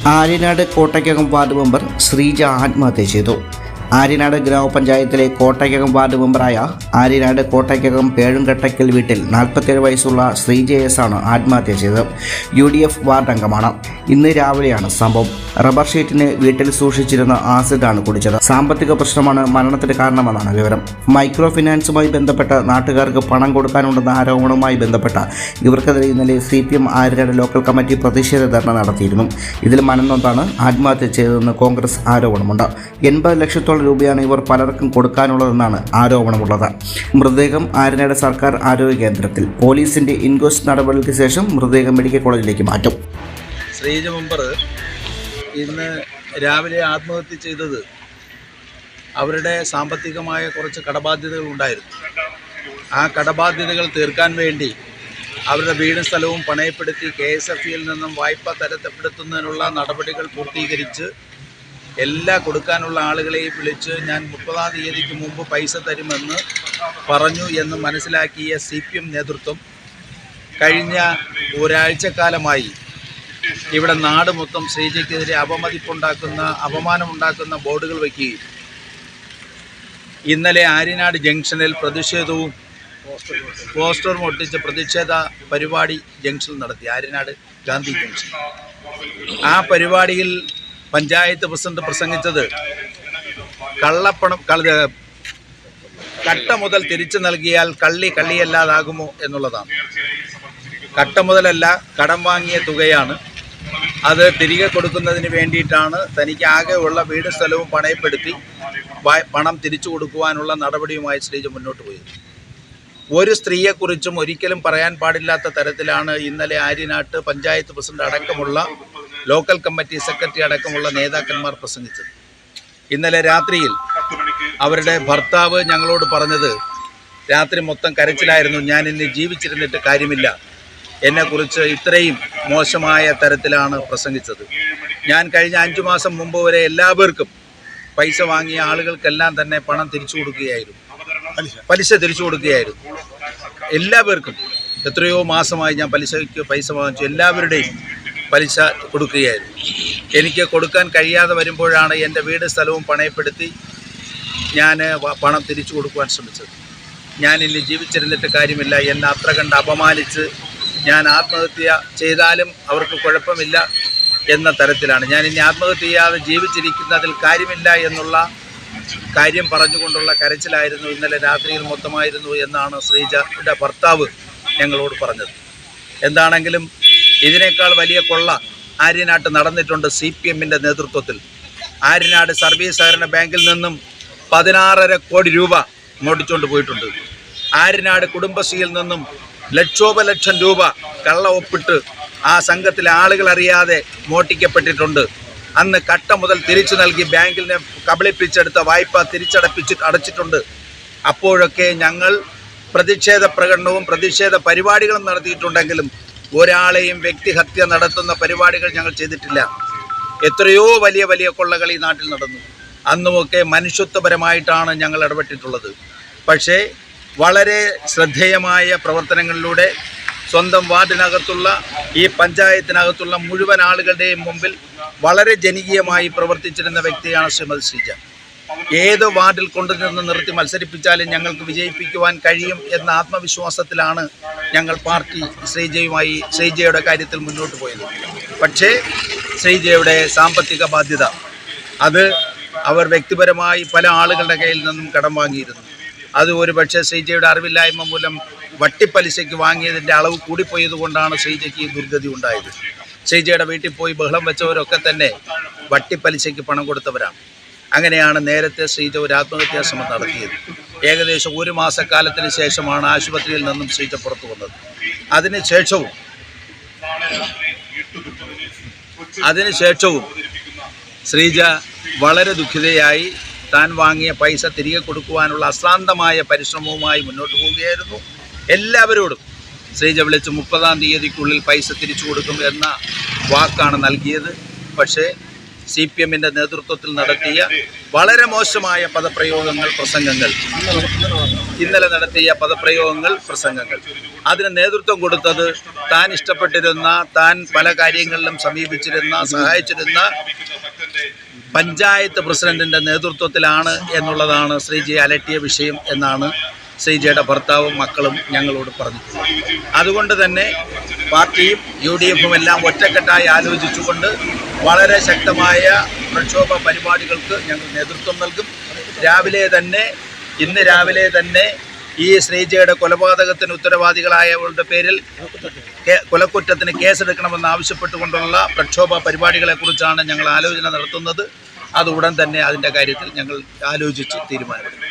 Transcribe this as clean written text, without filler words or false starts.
Aryanad Kottakkakam ward member Sreeja ആത്മഹത്യ ചെയ്തു. ആര്യനാട് ഗ്രാമപഞ്ചായത്തിലെ കോട്ടയ്ക്കകം വാർഡ് മെമ്പറായ ആര്യനാട് കോട്ടയ്ക്കകം പേഴുംകട്ടയ്ക്കൽ വീട്ടിൽ 47 വയസ്സുള്ള ശ്രീജ എസ് ആണ് ആത്മഹത്യ ചെയ്തത്. UDF വാർഡ് അംഗമാണ്. ഇന്ന് രാവിലെയാണ് സംഭവം. റബ്ബർ ഷീറ്റിന് വീട്ടിൽ സൂക്ഷിച്ചിരുന്ന ആസിഡാണ് കുടിച്ചത്. സാമ്പത്തിക പ്രശ്നമാണ് മരണത്തിന് കാരണമെന്നാണ് വിവരം. മൈക്രോ ഫിനാൻസുമായി ബന്ധപ്പെട്ട് നാട്ടുകാർക്ക് പണം കൊടുക്കാനുണ്ടെന്ന ആരോപണവുമായി ബന്ധപ്പെട്ട ഇവർക്കെതിരെ ഇന്നലെ CPM ആര്യനാട് ലോക്കൽ കമ്മിറ്റി പ്രതിഷേധ ധർണ നടത്തിയിരുന്നു. ഇതിൽ മനംനൊന്താണ് ആത്മഹത്യ ചെയ്തതെന്ന് കോൺഗ്രസ് ആരോപണമുണ്ട്. 80 ലക്ഷത്തോളം രൂപയാണ് ഇവർ പലർക്കും കൊടുക്കാനുള്ളതെന്നാണ് ആരോപണമുള്ളത്. മൃതദേഹം ആര്യനാട് സർക്കാർ ആരോഗ്യ കേന്ദ്രത്തിൽ. പോലീസിന്റെ ഇൻക്വസ്റ്റ് നടപടികൾക്ക് ശേഷം മൃതദേഹം മെഡിക്കൽ കോളേജിലേക്ക് മാറ്റും. ശ്രീജ മെമ്പർ ഇന്ന് രാവിലെ ആത്മഹത്യ ചെയ്തത് അവരുടെ സാമ്പത്തികമായ കുറച്ച് കടബാധ്യതകൾ ഉണ്ടായിരുന്നു. ആ കടബാധ്യതകൾ തീർക്കാൻ വേണ്ടി അവരുടെ വീടും സ്ഥലവും പണയപ്പെടുത്തി KSFEയിൽ നിന്നും വായ്പ തരപ്പെടുത്തുന്നതിനുള്ള നടപടികൾ പൂർത്തീകരിച്ച് എല്ലാ കൊടുക്കാനുള്ള ആളുകളെയും വിളിച്ച് ഞാൻ 30-ാം തീയതിക്ക് മുമ്പ് പൈസ തരുമെന്ന് പറഞ്ഞു എന്ന് മനസ്സിലാക്കിയ CPM നേതൃത്വം കഴിഞ്ഞ ഒരാഴ്ചക്കാലമായി ഇവിടെ നാട് മൊത്തം ശ്രീജയ്ക്കെതിരെ അപമാനമുണ്ടാക്കുന്ന ബോർഡുകൾ വയ്ക്കുകയും ഇന്നലെ ആര്യനാട് ജംഗ്ഷനിൽ പ്രതിഷേധവും പോസ്റ്ററും ഒട്ടിച്ച് പ്രതിഷേധ പരിപാടി ജംഗ്ഷനിൽ നടത്തി. ആര്യനാട് ഗാന്ധി ജംഗ്ഷൻ. ആ പരിപാടിയിൽ പഞ്ചായത്ത് പ്രസിഡന്റ് പ്രസംഗിച്ചത് കട്ട മുതൽ തിരിച്ചു നൽകിയാൽ കള്ളിയല്ലാതാകുമോ എന്നുള്ളതാണ്. കട്ട മുതലല്ല, കടം വാങ്ങിയ തുകയാണ്. അത് തിരികെ കൊടുക്കുന്നതിന് വേണ്ടിയിട്ടാണ് തനിക്ക് ആകെയുള്ള വീട് സ്ഥലവും പണയപ്പെടുത്തി പണം തിരിച്ചു കൊടുക്കുവാനുള്ള നടപടിയുമായി ശ്രീജ മുന്നോട്ട് പോയത്. ഒരു സ്ത്രീയെക്കുറിച്ചും ഒരിക്കലും പറയാൻ പാടില്ലാത്ത തരത്തിലാണ് ഇന്നലെ ആര്യനാട്ട് പഞ്ചായത്ത് പ്രസിഡന്റ് അടക്കമുള്ള ലോക്കൽ കമ്മിറ്റി സെക്രട്ടറി അടക്കമുള്ള നേതാക്കന്മാർ പ്രസംഗിച്ചത്. ഇന്നലെ രാത്രിയിൽ അവരുടെ ഭർത്താവ് ഞങ്ങളോട് പറഞ്ഞത്, രാത്രി മൊത്തം കരച്ചിലായിരുന്നു, ഞാൻ ഇന്ന് ജീവിച്ചിരുന്നിട്ട് കാര്യമില്ല, എന്നെക്കുറിച്ച് ഇത്രയും മോശമായ തരത്തിലാണ് പ്രസംഗിച്ചത്. ഞാൻ കഴിഞ്ഞ 5 മാസം മുമ്പ് വരെ എല്ലാവർക്കും പൈസ വാങ്ങിയ ആളുകൾക്കെല്ലാം തന്നെ പണം തിരിച്ചു കൊടുക്കുകയായിരുന്നു, പലിശ തിരിച്ചു കൊടുക്കുകയായിരുന്നു. എല്ലാവർക്കും എത്രയോ മാസമായി ഞാൻ പലിശയ്ക്ക് പൈസ വാങ്ങിച്ചു, എല്ലാവരുടെയും പലിശ കൊടുക്കുകയായിരുന്നു. എനിക്ക് കൊടുക്കാൻ കഴിയാതെ വരുമ്പോഴാണ് എൻ്റെ വീട് സ്ഥലവും പണയപ്പെടുത്തി ഞാൻ പണം തിരിച്ചു കൊടുക്കുവാൻ ശ്രമിച്ചത്. ഞാൻ ഇനി ജീവിച്ചിരുന്നിട്ട് കാര്യമില്ല, എന്നെ അത്ര കണ്ട് അപമാനിച്ച് ഞാൻ ആത്മഹത്യ ചെയ്താലും അവർക്ക് കുഴപ്പമില്ല എന്ന തരത്തിലാണ്. ഞാൻ ഇനി ആത്മഹത്യ ചെയ്യാതെ ജീവിച്ചിരിക്കുന്നതിൽ കാര്യമില്ല എന്നുള്ള കാര്യം പറഞ്ഞുകൊണ്ടുള്ള കരച്ചിലായിരുന്നു ഇന്നലെ രാത്രിയിൽ മൊത്തമായിരുന്നു എന്നാണ് ശ്രീജയുടെ ഭർത്താവ് ഞങ്ങളോട് പറഞ്ഞത്. എന്താണെങ്കിലും ഇതിനേക്കാൾ വലിയ കൊള്ള ആര്യനാട്ട് നടന്നിട്ടുണ്ട്. CPMൻ്റെ നേതൃത്വത്തിൽ ആര്യനാട് സർവീസ് സഹകരണ ബാങ്കിൽ നിന്നും 16.5 കോടി രൂപ മോടിച്ചുകൊണ്ട് പോയിട്ടുണ്ട്. ആര്യനാട് കുടുംബശ്രീയിൽ നിന്നും ലക്ഷോപലക്ഷം രൂപ കള്ള ഒപ്പിട്ട് ആ സംഘത്തിലെ ആളുകൾ അറിയാതെ മോഷ്ടിക്കപ്പെട്ടിട്ടുണ്ട്. അന്ന് കട്ട മുതൽ തിരിച്ചു നൽകി ബാങ്കിനെ കബളിപ്പിച്ചെടുത്ത വായ്പ അടച്ചിട്ടുണ്ട്. അപ്പോഴൊക്കെ ഞങ്ങൾ പ്രതിഷേധ പ്രകടനവും പ്രതിഷേധ പരിപാടികളും നടത്തിയിട്ടുണ്ടെങ്കിലും ഒരാളെയും വ്യക്തിഹത്യ നടത്തുന്ന പരിപാടികൾ ഞങ്ങൾ ചെയ്തിട്ടില്ല. എത്രയോ വലിയ വലിയ കൊള്ളകൾ ഈ നാട്ടിൽ നടന്നു. അന്നുമൊക്കെ മനുഷ്യത്വപരമായിട്ടാണ് ഞങ്ങൾ ഇടപെട്ടിട്ടുള്ളത്. പക്ഷേ വളരെ ശ്രദ്ധേയമായ പ്രവർത്തനങ്ങളിലൂടെ സ്വന്തം വാർഡിനകത്തുള്ള ഈ പഞ്ചായത്തിനകത്തുള്ള മുഴുവൻ ആളുകളുടെയും മുമ്പിൽ വളരെ ജനകീയമായി പ്രവർത്തിച്ചിരുന്ന വ്യക്തിയാണ് ശ്രീമതി ശ്രീജ. ഏത് വാർഡിൽ കൊണ്ടുനിന്ന് നിർത്തി മത്സരിപ്പിച്ചാലും ഞങ്ങൾക്ക് വിജയിപ്പിക്കുവാൻ കഴിയും എന്ന ആത്മവിശ്വാസത്തിലാണ് ഞങ്ങൾ പാർട്ടി ശ്രീജയുടെ കാര്യത്തിൽ മുന്നോട്ട് പോയത്. പക്ഷേ ശ്രീജയുടെ സാമ്പത്തിക ബാധ്യത അത് അവർ വ്യക്തിപരമായി പല ആളുകളുടെ കയ്യിൽ നിന്നും കടം വാങ്ങിയിരുന്നു. അത് ഒരു പക്ഷേ ശ്രീജയുടെ അറിവില്ലായ്മ മൂലം വട്ടിപ്പലിശയ്ക്ക് വാങ്ങിയതിൻ്റെ അളവ് കൂടിപ്പോയതുകൊണ്ടാണ് ശ്രീജയ്ക്ക് ഈ ദുർഗതി ഉണ്ടായത്. ശ്രീജയുടെ വീട്ടിൽ പോയി ബഹളം വെച്ചവരൊക്കെ തന്നെ വട്ടിപ്പലിശയ്ക്ക് പണം കൊടുത്തവരാണ്. അങ്ങനെയാണ് നേരത്തെ ശ്രീജ ഒരു ആത്മഹത്യാ ശ്രമം നടത്തിയത്. ഏകദേശം 1 മാസക്കാലത്തിന് ശേഷമാണ് ആശുപത്രിയിൽ നിന്നും ശ്രീജ പുറത്തു വന്നത്. അതിനുശേഷവും ശ്രീജ വളരെ ദുഃഖിതയായി താൻ വാങ്ങിയ പൈസ തിരികെ കൊടുക്കുവാനുള്ള അശ്രാന്തമായ പരിശ്രമവുമായി മുന്നോട്ട് പോവുകയായിരുന്നു. എല്ലാവരോടും ശ്രീജ വിളിച്ച് 30-ാം തീയതിക്കുള്ളിൽ പൈസ തിരിച്ചു കൊടുക്കും എന്ന വാക്കാണ് നൽകിയത്. പക്ഷേ CPMൻ്റെ നേതൃത്വത്തിൽ നടത്തിയ വളരെ മോശമായ പദപ്രയോഗങ്ങൾ, പ്രസംഗങ്ങൾ ഇന്നലെ നടത്തിയ പദപ്രയോഗങ്ങൾ, പ്രസംഗങ്ങൾ. അതിന് നേതൃത്വം കൊടുത്തത് താൻ ഇഷ്ടപ്പെട്ടിരുന്ന, താൻ പല കാര്യങ്ങളിലും സമീപിച്ചിരുന്ന, സഹായിച്ചിരുന്ന പഞ്ചായത്ത് പ്രസിഡന്റിൻ്റെ നേതൃത്വത്തിലാണ് എന്നുള്ളതാണ് ശ്രീജയെ അലട്ടിയ വിഷയം എന്നാണ് ശ്രീജയുടെ ഭർത്താവും മക്കളും ഞങ്ങളോട് പറഞ്ഞിട്ടുള്ളത്. അതുകൊണ്ട് തന്നെ പാർട്ടിയും UDF-ഉം എല്ലാം ഒറ്റക്കെട്ടായി ആലോചിച്ചുകൊണ്ട് വളരെ ശക്തമായ പ്രക്ഷോഭ പരിപാടികൾക്ക് ഞങ്ങൾ നേതൃത്വം നൽകും. ഇന്ന് രാവിലെ തന്നെ ഈ ശ്രീജയുടെ കൊലപാതകത്തിന് ഉത്തരവാദികളായവരുടെ പേരിൽ കൊലക്കുറ്റത്തിന് കേസെടുക്കണമെന്ന് ആവശ്യപ്പെട്ടുകൊണ്ടുള്ള പ്രക്ഷോഭ പരിപാടികളെക്കുറിച്ചാണ് ഞങ്ങൾ ആലോചന നടത്തുന്നത്. അത് ഉടൻ തന്നെ അതിൻ്റെ കാര്യത്തിൽ ഞങ്ങൾ ആലോചിച്ച് തീരുമാനമെടുക്കും.